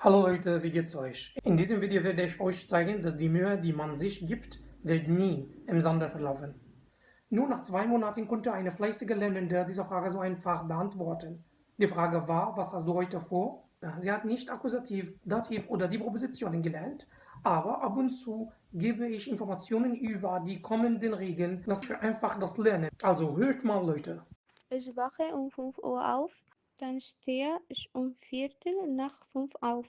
Hallo Leute, wie geht's euch? In diesem Video werde ich euch zeigen, dass die Mühe, die man sich gibt, wird nie im Sande verlaufen. Nur nach 2 Monaten konnte eine fleißige Lernende diese Frage so einfach beantworten. Die Frage war, was hast du heute vor? Sie hat nicht Akkusativ, Dativ oder die Präpositionen gelernt, aber ab und zu gebe ich Informationen über die kommenden Regeln. Das vereinfacht das Lernen. Also hört mal Leute. Ich wache um 5 Uhr auf, dann stehe ich um Viertel nach 5 auf.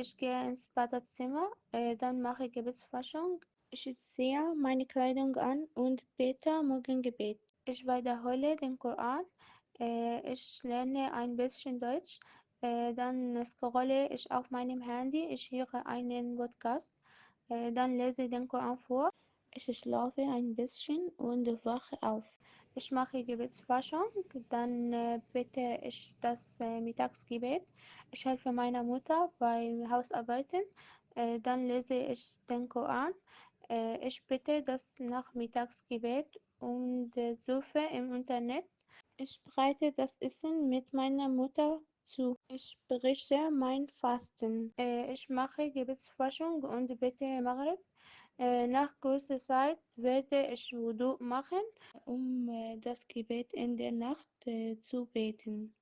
Ich gehe ins Badezimmer, dann mache ich Gebetswaschung. Ich ziehe meine Kleidung an und bete Morgengebet. Ich wiederhole den Koran. Ich lerne ein bisschen Deutsch. Dann scrolle ich auf meinem Handy. Ich höre einen Podcast. Dann lese ich den Koran vor. Ich schlafe ein bisschen und wache auf. Ich mache Gebetswaschung, dann bete ich das Mittagsgebet. Ich helfe meiner Mutter beim Hausarbeiten, dann lese ich den Koran. Ich bete das Nachmittagsgebet und surfe im Internet. Ich bereite das Essen mit meiner Mutter zu. Ich breche mein Fasten. Ich mache Gebetswaschung und bete Maghrib. Nach kurzer Zeit werde ich Wudu machen, um das Gebet in der Nacht zu beten.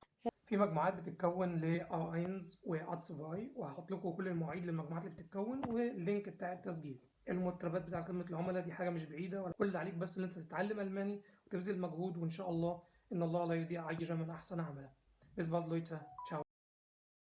في مجموعات بتتكون ل A1 و A2 وهحط لكم كل المواعيد للمجموعات اللي بتتكون واللينك بتاع التسجيل. المرتبات بتاع خدمة العملاء دي حاجة مش بعيدة، ولا كل اللي عليك بس ان انت تتعلم ألماني وتبذل مجهود، وإن شاء الله إن الله لا يضيع أجر من أحسن عملا. Bis bald Leute. Ciao.